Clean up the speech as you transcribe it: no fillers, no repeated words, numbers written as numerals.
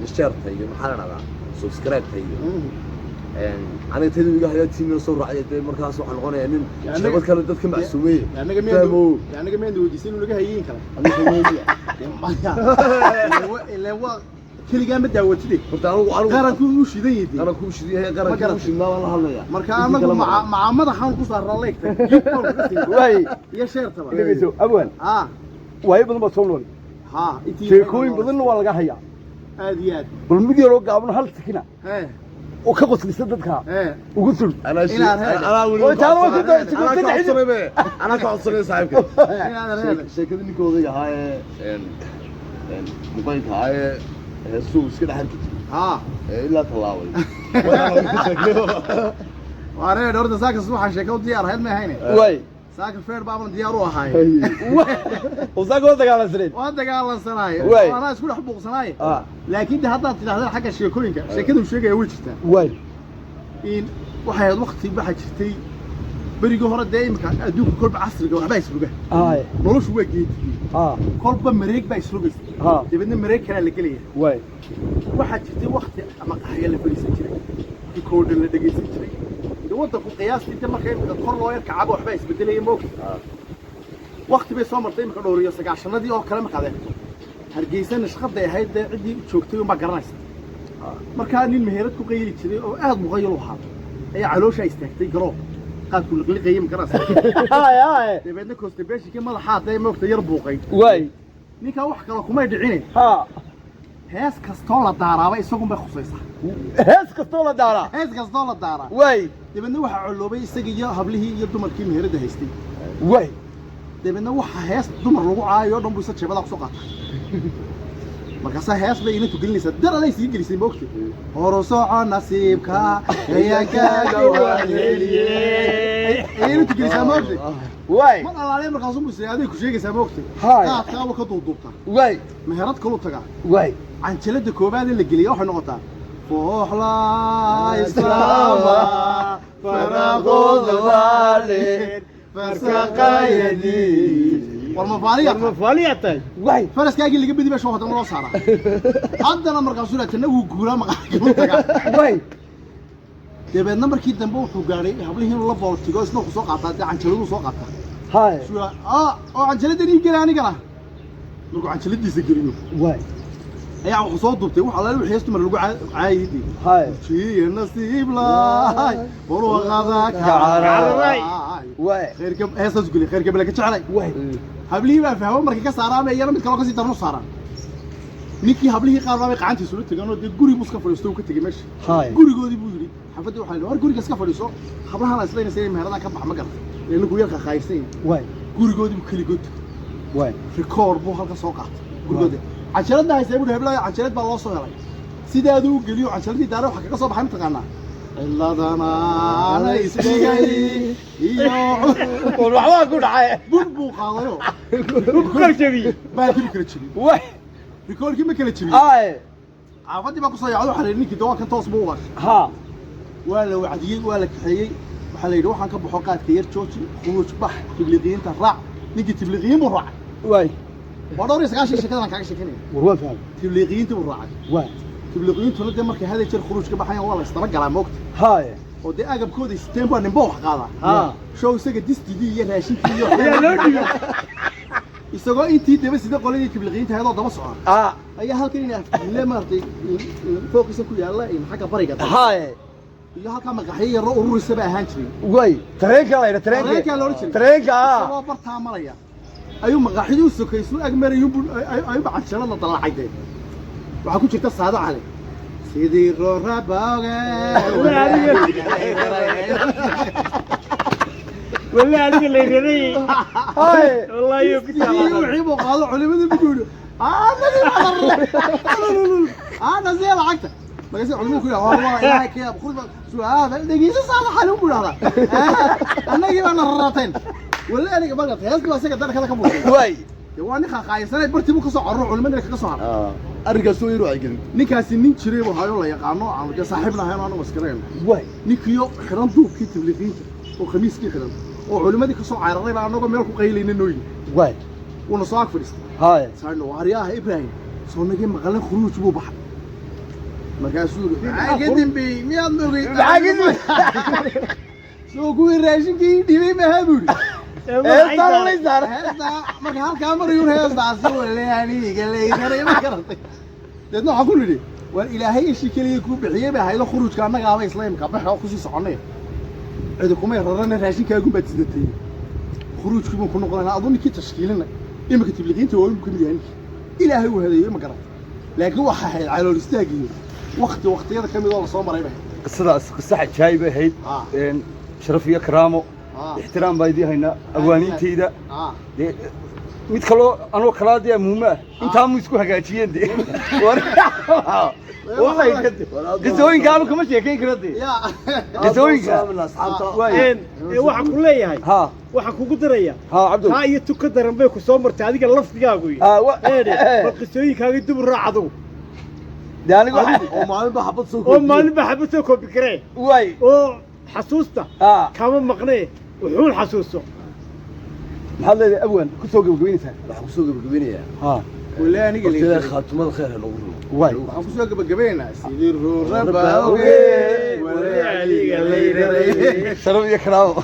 share tayo maxaa la dhadaa subscribe tayo أنا تدري قاعد يتسمى صور عيد مركز وحن غني من شباب كانوا تذكر معسومية يعني كمان دو يجسين ولا جايين كلام أنا كمان اللي هو كل جامد داوتي قارن كل وش ذي أنا كل وش ذي هي قارن كل وش ما والله الله يا مركز أنا مع ماذا حان قصر راليك واي يا شير طبعا اللي بيسو أول واي بدنا بتصلون شيكوين بدنا ولا جاهيا هذه بالمدير وقع من هل سكينة وكقص لسددك وقلت أنا كعصري صاحبك شيء كذا نيكوذي هاي موبايل هاي السوق كذا حركة إلا طلاوي وأنا دورت ساكن الصبح شكل ديار هاد ما هيني واي ساكن فير بابا دياروها هاي وساكن وانت قال سرين وانت قال صناعي انا اسكو حبوق صناعي لكن ده هذا تلاحظ حق الشيكوينك شيكadu sheegay way jirtaa way in waxay waqti baxa jirtay bariga hore deemka adduunka kolba casriga waxba isruga noloshu way geediyay kolba mareeg ba isrugays dibadna mareeg kale la galiya way waxa jirtay waqti ama qaxya la fariisan jiray koodhan la dhageysan jiray wadda ku qiyaastii markay kor loo yarka cabo waxba isbedelay moog waqti bay soo martay marka dhowriyo 9-shanadii oo kale markaadeen hargeysan shaqaday ahayd cidii joogtay uma garanaysa marka nin meherad ku qeyli jiray oo aad muqayil u ahaa ayaa caloosha istaagtay garo qaad ku liqliqay ma garanaysa deebadna koostabeeshi ka madaxa day moogta yar buuqay way ninka wax kale kuma dhicin hees kastoo la daaraaba isagu ma khusaysa hees kastoo la daara way deebadna waxa coloobay isaga iyo hablihii iyo dumarkii meherada haystay way deebadna waxa hees dumar lagu caayo dhan buu isa jeebada ku soo qaatay markaas hees bay inta gelinaysa daralay sii gelisay moogtay horo soo nasiibka ayaga gawaaneliyay inta gelisay moogtay way ma alaalay markaas uu siyaadey ku sheegaysa moogtay qaadka ka duubta way meherad kale u taga way canjalada koobaad la geliyo waxay noqotaa fooxla islaama faraqod walid fasaqaydi والمفالية واي فرس كاجي اللي قبل بيشوفه تمر وصارة عندنا مركزنا تنو جورا واي تبى النمبر كيد دمبو حجاري هبله هنا الله فوق تجوز نو سوق عطا عن شلون سوق عطا هاي شو عن شلون دني جراني كنا نقول عن شلون دي سجلينه واي أي عم خصوص ضبطي وحلا له حيست من رجوع عايدي هاي شيء النصيب لا والله غذاك واي خير كم هسه تقولي خير كم لك تعالي واي هبليه ما فهموا مركي كسارة يلا متكلم كسي تمنو صارا نيكي هبليه قال ما قعنتي سولت تجانو دي غوري مسك فريستو كتجي ماشي هاي غوري غودي بو يري حفدي waxaa la war guriga iska fadhiiso hablahan ay isleeyeen say meherada ka bax ma gar leena ku yarka khaysin way gurigoodi kali god way record buu halka soo qaatay gurigoodi cajalada ay saybu heblaay cajalad baa loo soo helay sidaadu u geliyo cajaladii daaro waxa ka soo baxay mataqaana illadana ana isdhigay iyo waxba ku dhacay buu qaadayo ku kala jabi baa ku kala jabi way record kii ma kala jabi عافدي ما قصي عدو حريني كده كان توس بوغاش ولا وعديين ولا كحيي waxa la yidhi waxaan ka baxo qaadka yar jooji khuruuj bax tibliqiinta raac ninki tibliqiin buu raacay way wadoo iskaashay shaqadan kaaga sheekanay warwaan faham tibliqiinta buu raacay way tibliqiintu de markay hada jeer khuruuj ka baxayaan waa la istaba galaa moogta haay oo de agabkooda isteen baa nimbo wax qaada show isaga disdidi iyo raashinkii iyo ayaa loo dhigay isagoo intii daba sida qoladii tibliqiinta hay'adoo daba socda ayaa halkan inay afkiile maartay fooqisa ku yaala in xagga bariga haay iyo halka maqaxiyo ururisa baa ahaan jiray way tareenka la yiraahdo tareenka soo bartaa maraya ayuu maqaxiyo sokaysu ag marayo ay bacashada la dalacayday waxa ku jirta saado cali sidii roorabaaga والله عليك اللي يريني هاي والله يوكل يحبوا قالوا علماء بيقولوا انا زي العكته ما قصدي علماء كلها والله يا كيا بخرج شو هذا دقيقه صالح حلو بقول هذا انا جيب انا ررتين ولا انا بقى هيس بس كده كده كبو واي يواني خايسنay barti buu ka soo carro culimada ka soo har ariga soo yiro ay gelin ninkaasi nin jiray oo hayo la yaqaano aan saaxiibna ahayn oo maskareyn way ninkiyo xiran duubkii tibliqiinta oo khamiiskii xiran oo culimadii ka soo cayraray baa anagu meel ku qaylinay nooyi way wana soo agfadhistay haay saarno wariyaha ibrahim soo nagay maqalan khuruuj buu baxay markaasuu caagidin bi miyaad moogay caagidin soo kuwii raashinkii dhibay ma habuuri marka halkaa marayuun heestaasi waleaniga leeyahay ma garatay deedna waxaan ku nidhi waan ilaahay ishii keliya kuu bixiyey baa haydo khuruujka annagaaba islaamka baxa oo kusii soconay cidi kumay rarana raashinkaagu baad sidatay khuruujkii baan ku noqonaa aduu ninkii tashkiilinay imika tibliqiinta waa ka mid yahay ilaahay uu hadeeyey ma garatay laakiin waxa ahayd calool istaagii waqtiyada ka mid oo la soo maray baa qisadaas qisa xajaayib ahayd sharaf iyo karaamo ixtiraam baa idii haynaa awaaniintayda mid kaloo anoo kalaadii muhiim ah intaa mu isku hagaajiyeen de qisooyinka aanu kama sheekayn kara de qisooyinka waxaan ku leeyahay waxaan kugu daraya taa iyo tuka daran bay ku soo martay adiga lafdigaagu bal qisooyinkaaga dib u raac adugu oo maalinba xabad soo koobi karee oo xasuusta kama maqnee wuxuun xasuuso maxaad leedahay abwaan ku soo gabagabaynaysaa waxaan kusoo gabagabaynayaa wala aniga leeyahay khaatumada khayr ha noogu rumo waxaan kusoo gabagabaynaynaa sidii ruuraba oge wala aniga leeyahay sharaf iyo karaamo